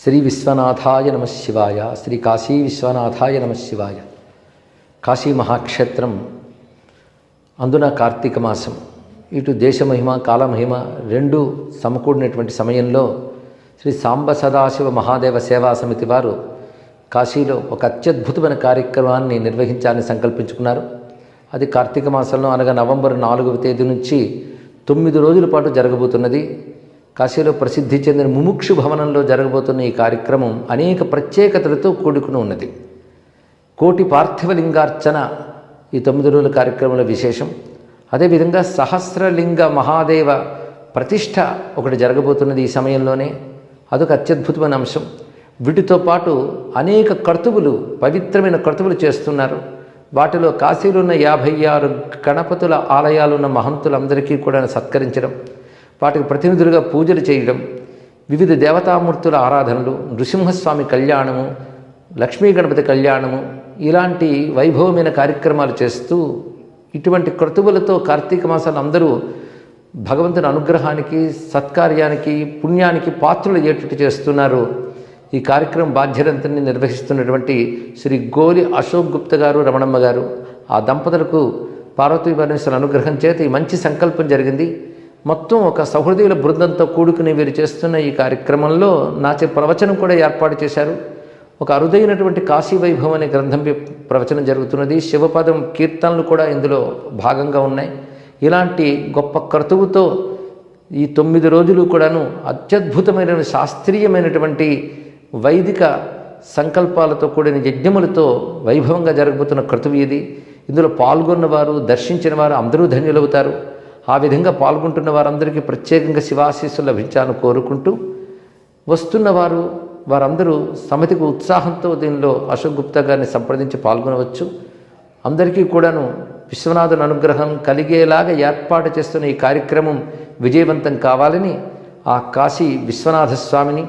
శ్రీ విశ్వనాథాయ నమ శివాయ. శ్రీ కాశీ విశ్వనాథాయ నమ శివాయ. కాశీ మహాక్షేత్రం, అందున కార్తీక మాసం, ఇటు దేశమహిమ కాలమహిమ రెండు సమకూడినటువంటి సమయంలో శ్రీ సాంబ సదాశివ మహాదేవ సేవా సమితి వారు కాశీలో ఒక అత్యద్భుతమైన కార్యక్రమాన్ని నిర్వహించాలని సంకల్పించుకున్నారు. అది కార్తీక మాసంలో అనగా నవంబర్ 4వ తేదీ నుంచి 9 రోజుల పాటు జరగబోతున్నది. కాశీలో ప్రసిద్ధి చెందిన ముముక్షు భవనంలో జరగబోతున్న ఈ కార్యక్రమం అనేక ప్రత్యేకతలతో కూడుకుని ఉన్నది. కోటి పార్థివలింగార్చన ఈ 9 రోజుల కార్యక్రమంలో విశేషం. అదేవిధంగా సహస్రలింగ మహాదేవ ప్రతిష్ఠ ఒకటి జరగబోతున్నది ఈ సమయంలోనే, అదొక అత్యద్భుతమైన అంశం. వీటితో పాటు అనేక కర్తువులు, పవిత్రమైన కర్తువులు చేస్తున్నారు. వాటిలో కాశీలో ఉన్న 56 గణపతుల ఆలయాలున్న మహంతులందరికీ కూడా సత్కరించడం, వాటికి ప్రతినిధులుగా పూజలు చేయడం, వివిధ దేవతామూర్తుల ఆరాధనలు, నృసింహస్వామి కళ్యాణము, లక్ష్మీ గణపతి కళ్యాణము, ఇలాంటి వైభవమైన కార్యక్రమాలు చేస్తూ ఇటువంటి క్రతువులతో కార్తీక మాసాలు అందరూ భగవంతుని అనుగ్రహానికి, సత్కార్యానికి, పుణ్యానికి పాత్రలు అయ్యేటట్టు చేస్తున్నారు. ఈ కార్యక్రమం బాధ్యతని నిర్వహిస్తున్నటువంటి శ్రీ గోలి అశోక్ గుప్తా గారు, రమణమ్మ గారు, ఆ దంపతులకు పార్వతీ పరమేశ్వరుల అనుగ్రహం చేత ఈ మంచి సంకల్పం జరిగింది. మొత్తం ఒక సహృదయుల బృందంతో కూడుకుని వీరు చేస్తున్న ఈ కార్యక్రమంలో నాచే ప్రవచనం కూడా ఏర్పాటు చేశారు. ఒక అరుదైనటువంటి కాశీ వైభవం అనే గ్రంథం ప్రవచనం జరుగుతున్నది. శివపదం కీర్తనలు కూడా ఇందులో భాగంగా ఉన్నాయి. ఇలాంటి గొప్ప క్రతువుతో ఈ 9 రోజులు కూడాను అత్యద్భుతమైన శాస్త్రీయమైనటువంటి వైదిక సంకల్పాలతో కూడిన యజ్ఞములతో వైభవంగా జరగబోతున్న క్రతువు ఇది. ఇందులో పాల్గొన్నవారు, దర్శించిన వారు అందరూ ధన్యులవుతారు. ఆ విధంగా పాల్గొంటున్న వారందరికీ ప్రత్యేకంగా శివాశీస్సులు లభించాలని కోరుకుంటూ, వారందరూ సమితికి ఉత్సాహంతో దీనిలో అశోక్ గుప్తా గారిని సంప్రదించి పాల్గొనవచ్చు. అందరికీ కూడాను విశ్వనాథుని అనుగ్రహం కలిగేలాగా ఏర్పాటు చేస్తున్న ఈ కార్యక్రమం విజయవంతం కావాలని ఆ కాశీ విశ్వనాథ స్వామిని,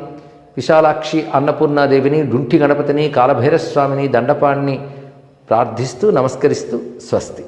విశాలాక్షి అన్నపూర్ణాదేవిని, డుంటి గణపతిని, కాలభైరస్వామిని, దండపాణిని ప్రార్థిస్తూ నమస్కరిస్తూ స్వస్తి.